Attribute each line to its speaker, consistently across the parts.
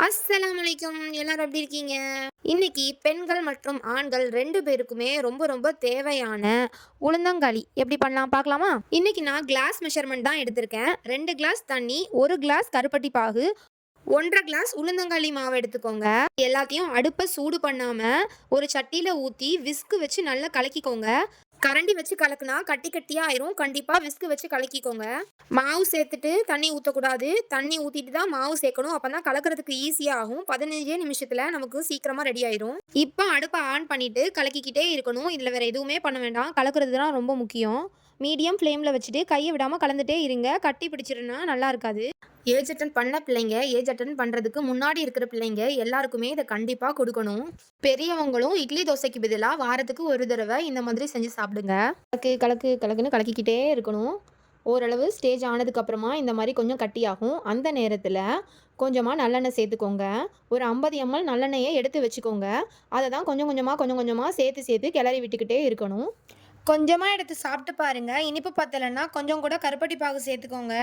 Speaker 1: அஸ்ஸலாமு அலைக்கும். எல்லாரும் எப்படி இருக்கீங்க? இன்னைக்கு பெண்கள் மற்றும் ஆண்கள் 2 பேருக்குமே ரொம்ப ரொம்ப தேவையான உளுந்தங்களி எப்படி பண்ணலாம் பார்க்கலாமா? இன்னைக்கு நான் கிளாஸ் மெஷர்மென்ட் தான் எடுத்திருக்கேன். 2 கிளாஸ் தண்ணி, 1 கிளாஸ் கருப்பட்டி பாகு, 1 1/2 கிளாஸ் உளுந்தங்களி மாவு எடுத்துக்கோங்க. எல்லாத்தையும் அடுப்ப சூடு பண்ணாம ஒரு சட்டியில ஊத்தி விஸ்க் வச்சு நல்லா கலக்கிக்கோங்க. கரண்டி வச்சு கலக்குனா கட்டி கட்டியா ஆயிரும். கண்டிப்பா விஸ்க் வச்சு கலக்கிக்கோங்க. மாவு சேர்த்துட்டு தண்ணி ஊத்தக்கூடாது. தண்ணி ஊத்திட்டு தான் மாவு சேர்க்கணும். அப்பதான் கலக்கிறதுக்கு ஈஸியா ஆகும். 15 நிமிஷத்துல நமக்கு சீக்கிரமா ரெடி ஆயிரும். இப்ப அடுப்ப ஆன் பண்ணிட்டு கலக்கிக்கிட்டே இருக்கணும். இதுல வேற எதுவுமே பண்ண வேண்டாம். கலக்கிறது தான் ரொம்ப முக்கியம். மீடியம் ஃப்ளேம்ல வச்சுட்டு கைய விடாம கலந்துட்டே இருங்க. கட்டி பிடிச்சிருன்னா நல்லா இருக்காது. ஏஜ் அட்டெண்ட் பண்ண பிள்ளைங்க, ஏஜ் அட்டெண்ட் பண்றதுக்கு முன்னாடி இருக்கிற பிள்ளைங்க எல்லாருக்குமே இத கண்டிப்பா குடுக்கணும். பெரியவங்களும் இட்லி, தோசைக்கு பதிலா வாரத்துக்கு ஒரு தடவ இந்த மாதிரி செஞ்சு சாப்பிடுங்க. கலக்குன்னு கலக்கிக்கிட்டே இருக்கணும். ஓரளவு ஸ்டேஜ் ஆனதுக்கு அப்புறமா இந்த மாரி கொஞ்சம் கட்டியாகும். அந்த நேரத்துல கொஞ்சமா நல்லெண்ணெய் சேர்த்துக்கோங்க. ஒரு 50 எம்எல் நல்லெண்ணெய எடுத்து வச்சுக்கோங்க. அத தான் கொஞ்சம் கொஞ்சமா சேர்த்து கிளறி விட்டுக்கிட்டே இருக்கணும். கொஞ்சமா எடுத்து சாப்பிட்டு பாருங்க. இனிப்பு பத்தலன்னா கொஞ்சம் கூட கருப்பட்டி பாகு சேர்த்துக்கோங்க.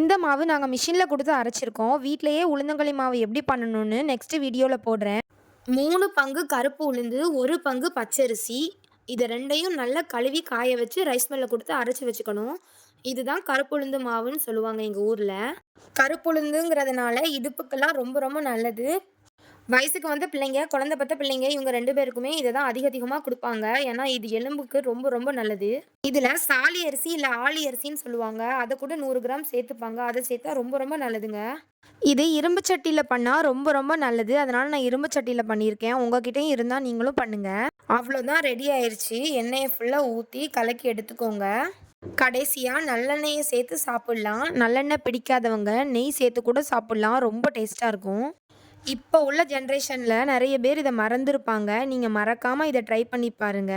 Speaker 1: இந்த மாவு நாங்க மிஷின்ல குடுத்து அரைச்சிருக்கோம். வீட்லயே உளுந்தங்களி மாவு எப்படி பண்ணணும்னு நெக்ஸ்ட் வீடியோல போடுறேன். 3 பங்கு கருப்பு உளுந்து, 1 பங்கு பச்சரிசி. இத 2யும் நல்லா கழுவி காய வச்சு ரைஸ் மில்ல குடுத்து அரைச்சு வச்சுக்கணும். இதுதான் கருப்புளுந்து மாவுன்னு சொல்லுவாங்க எங்க ஊர்ல. கருப்புளுந்துங்கிறதுனால இடுப்புக்கெல்லாம் ரொம்ப ரொம்ப நல்லது. வயசுக்கு வந்த பிள்ளைங்க, குழந்தை பெத்த பிள்ளைங்க இவங்க 2 பேருக்குமே இத தான் அதிகமா குடுப்பாங்க. ஏன்னா, இது எலும்புக்கு ரொம்ப ரொம்ப நல்லது. இதுல சாலி அரிசி இல்ல ஆளி அரிசின்னு சொல்லுவாங்க. அத கூட 100 கிராம் சேர்த்துப்பாங்க. அத சேர்த்தா ரொம்ப ரொம்ப நல்லதுங்க. இது இரும்பு சட்டியில பண்ணா ரொம்ப ரொம்ப நல்லது. அதனால நான் இரும்பு சட்டியில பண்ணியிருக்கேன். உங்ககிட்டயும் இருந்தா நீங்களும் பண்ணுங்க. அவ்வளோதான் ரெடி ஆயிருச்சு. எண்ணெய ஃபுல்லா ஊத்தி கலக்கி எடுத்துக்கோங்க. கடைசியா நல்லெண்ணெய சேர்த்து சாப்பிடலாம். நல்லெண்ணெய் பிடிக்காதவங்க நெய் சேர்த்து கூட சாப்பிடலாம். ரொம்ப டேஸ்ட்டா இருக்கும். இப்போ உள்ள ஜென்ரேஷன்ல நெறைய பேர் இத மறந்திருப்பாங்க. நீங்க மறக்காம இத ட்ரை பண்ணி பாருங்க.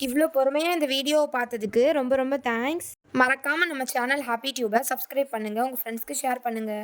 Speaker 1: இவ்ளோ பொறுமையா இந்த வீடியோவ பார்த்ததுக்கு ரொம்ப ரொம்ப தேங்க்ஸ். மறக்காம நம்ம சேனல் ஹாப்பி டியூப சப்ஸ்கிரைப் பண்ணுங்க. உங்க ஃப்ரெண்ட்ஸ்க்கு ஷேர் பண்ணுங்க.